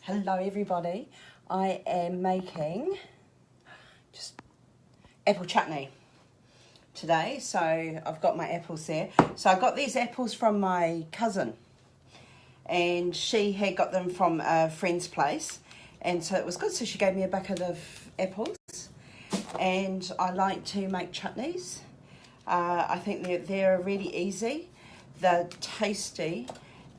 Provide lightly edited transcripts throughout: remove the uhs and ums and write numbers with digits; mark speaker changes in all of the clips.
Speaker 1: Hello everybody, I am making just apple chutney today. So I've got my apples there. So I got these apples from my cousin and she had got them from a friend's place, and so it was good. So she gave me a bucket of apples, and I like to make chutneys. I think they're really easy, they're tasty,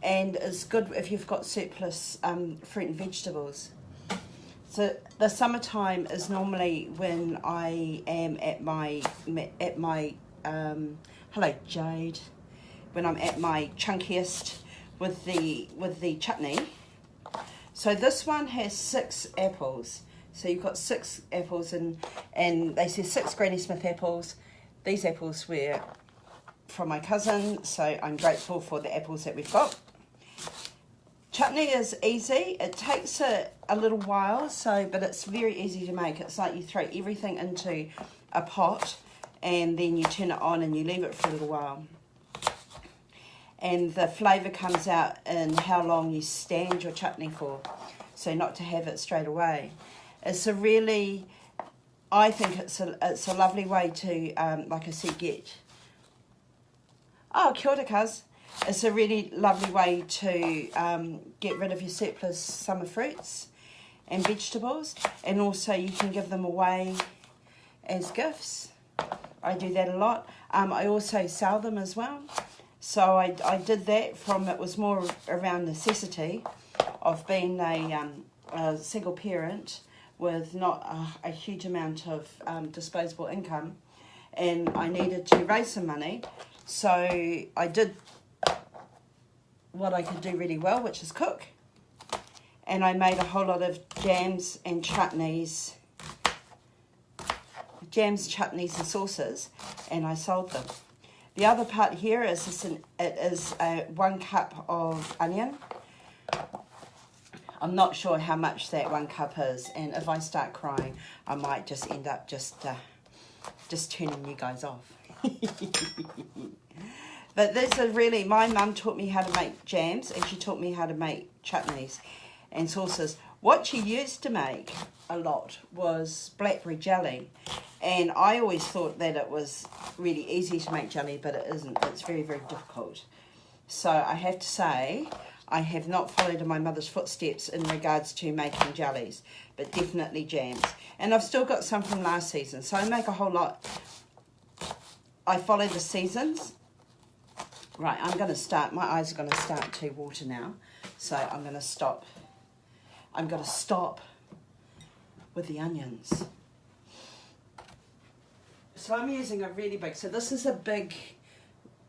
Speaker 1: and it's good if you've got surplus fruit and vegetables. So the summertime is normally when I am at my hello Jade, when I'm at my chunkiest with the chutney. So this one has 6 apples. So you've got 6 apples, and they say 6 Granny Smith apples. These apples were from my cousin, so I'm grateful for the apples that we've got. Chutney is easy. It takes a little while, but it's very easy to make. It's like you throw everything into a pot and then you turn it on and you leave it for a little while. And the flavour comes out in how long you stand your chutney for, so not to have it straight away. It's a really, I think it's a lovely way to, like I said, get, oh, kia ora, cuz. It's a really lovely way to get rid of your surplus summer fruits and vegetables, and also you can give them away as gifts. I do that a lot. I also sell them as well. So I did that it was more around necessity of being a single parent with not a huge amount of disposable income, and I needed to raise some money. So I did what I could do really well, which is cook, and I made a whole lot of jams, chutneys and sauces, and I sold them. The other part here is it is 1 cup of onion. I'm not sure how much that 1 cup is, and if I start crying, I might just end up just turning you guys off. But this is really, my mum taught me how to make jams, and she taught me how to make chutneys and sauces. What she used to make a lot was blackberry jelly, and I always thought that it was really easy to make jelly, but it isn't. It's very, very difficult. So I have to say, I have not followed in my mother's footsteps in regards to making jellies, but definitely jams. And I've still got some from last season, so I make a whole lot. I follow the seasons. Right, I'm going to start, my eyes are going to start to water now, so I'm going to stop. I'm going to stop with the onions. So I'm using a really big, so this is a big,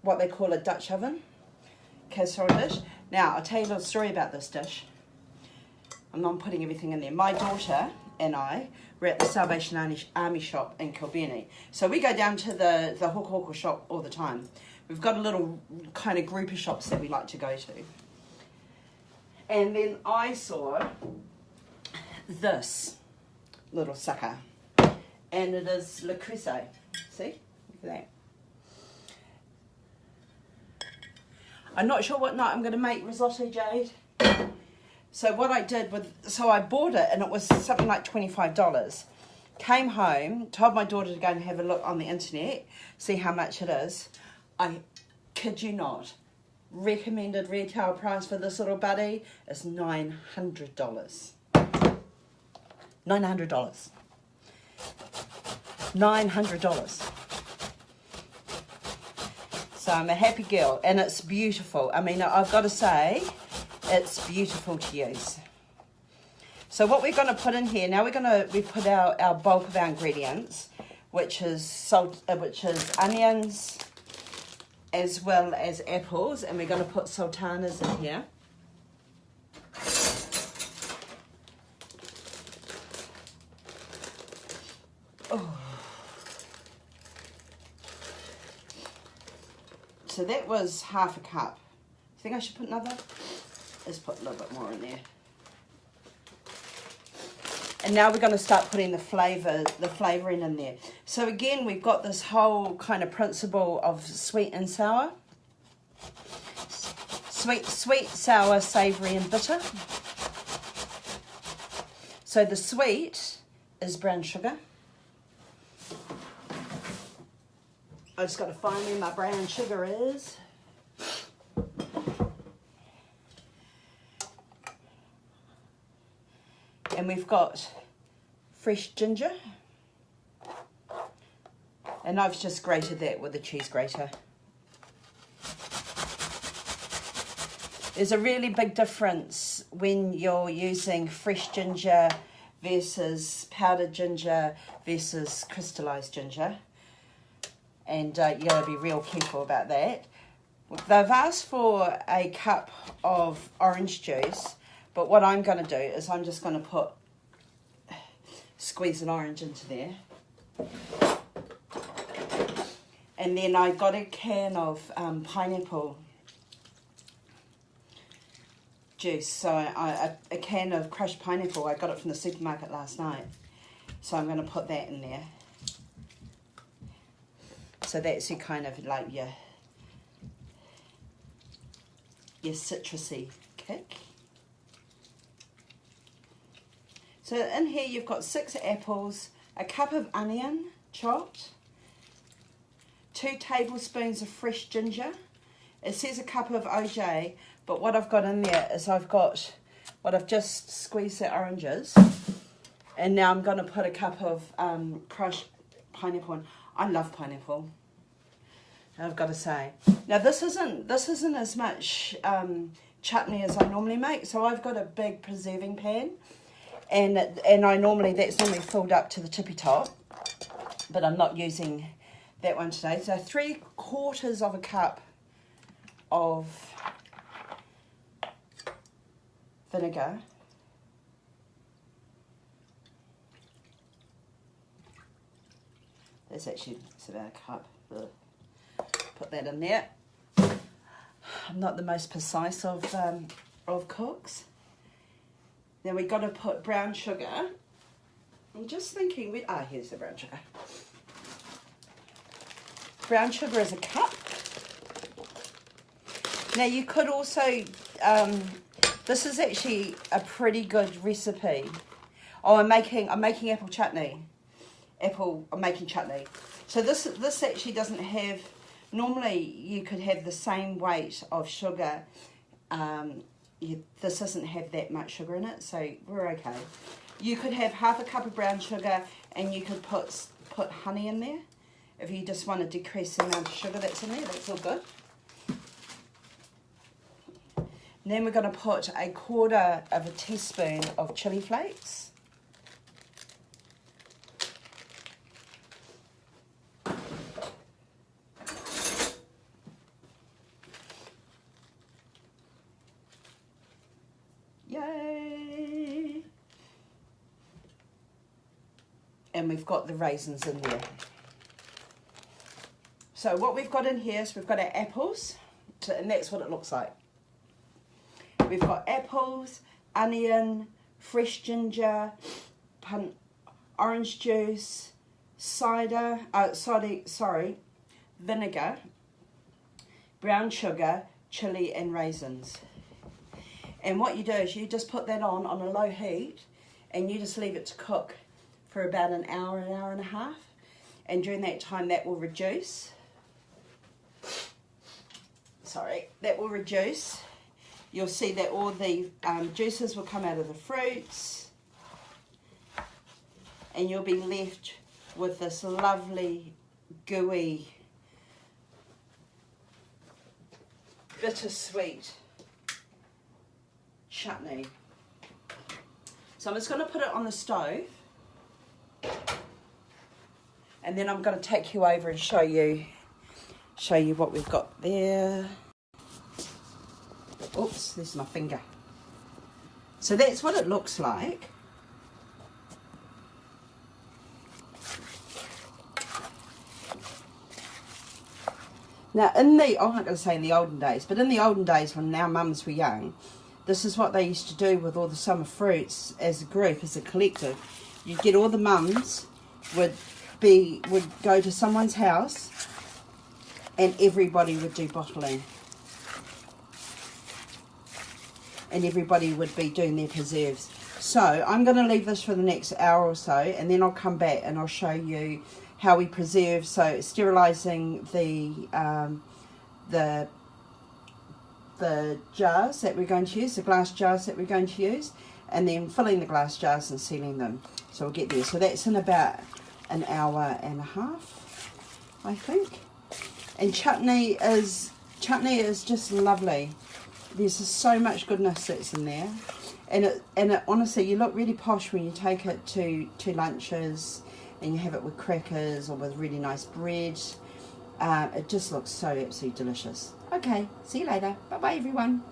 Speaker 1: what they call a Dutch oven casserole dish. Now, I'll tell you a little story about this dish. I'm not putting everything in there. My daughter and I were at the Salvation Army shop in Kilbirnie. So we go down to the Hoka shop all the time. We've got a little kind of group of shops that we like to go to. And then I saw this little sucker. And it is Le Creuset. See? Look at that. I'm not sure what night I'm going to make risotto, Jade. So what I did so I bought it, and it was something like $25. Came home, told my daughter to go and have a look on the internet, see how much it is. I kid you not, recommended retail price for this little buddy is $900. $900. $900. So I'm a happy girl, and it's beautiful. I mean, I've got to say, it's beautiful to use. So what we're going to put in here, now we put our bulk of our ingredients, which is onions, as well as apples, and we're going to put sultanas in here. Oh. So that was half a cup. I think I should put another. Let's put a little bit more in there. And now we're going to start putting the flavouring in there. So again, we've got this whole kind of principle of sweet and sour. Sweet, sour, savoury and bitter. So the sweet is brown sugar. I just got to find where my brown sugar is. And we've got fresh ginger. And I've just grated that with a cheese grater. There's a really big difference when you're using fresh ginger versus powdered ginger versus crystallized ginger. And you got to be real careful about that. They've asked for a cup of orange juice, but what I'm going to do is I'm just going to squeeze an orange into there. And then I got a can of pineapple juice. So a can of crushed pineapple. I got it from the supermarket last night. So I'm going to put that in there. So that's your kind of like your citrusy kick. So in here you've got 6 apples, a cup of onion chopped, 2 tablespoons of fresh ginger. It says a cup of OJ, but what I've got in there is I've just squeezed the oranges, and now I'm going to put a cup of crushed pineapple in. I love pineapple, I've got to say. Now this isn't as much chutney as I normally make, so I've got a big preserving pan, and that's normally filled up to the tippy top, but I'm not using that one today. So 3/4 of a cup of vinegar. It's about a cup. Ugh. Put that in there. I'm not the most precise of cooks. Then we've got to put brown sugar. I'm just thinking, here's the brown sugar. Brown sugar is a cup. Now you could also, this is actually a pretty good recipe. Oh, I'm making apple chutney. I'm making chutney. So this actually doesn't have, normally you could have the same weight of sugar. This doesn't have that much sugar in it, so we're okay. You could have half a cup of brown sugar, and you could put honey in there. If you just want to decrease the amount of sugar that's in there, that's all good. And then we're going to put 1/4 of a teaspoon of chili flakes. Yay! And we've got the raisins in there. So what we've got in here is we've got our apples, and that's what it looks like. We've got apples, onion, fresh ginger, orange juice, vinegar, brown sugar, chili and raisins. And what you do is you just put that on a low heat, and you just leave it to cook for about an hour and a half. And during that time that will reduce. That will reduce. You'll see that all the juices will come out of the fruits, and you'll be left with this lovely, gooey, bittersweet chutney. So I'm just going to put it on the stove, and then I'm going to take you over and show you what we've got there. Oops, there's my finger. So that's what it looks like. Now I'm not going to say in the olden days, but in the olden days when our mums were young, this is what they used to do with all the summer fruits as a group, as a collective. You'd get all the mums would go to someone's house, and everybody would do bottling. And everybody would be doing their preserves. So I'm going to leave this for the next hour or so, and then I'll come back and I'll show you how we preserve. So sterilising the jars that we're going to use, the glass jars that we're going to use, and then filling the glass jars and sealing them. So we'll get there. So that's in about an hour and a half, I think. And chutney is just lovely. There's just so much goodness that's in there. And it honestly, you look really posh when you take it to lunches and you have it with crackers or with really nice bread. It just looks so absolutely delicious. Okay, see you later. Bye-bye, everyone.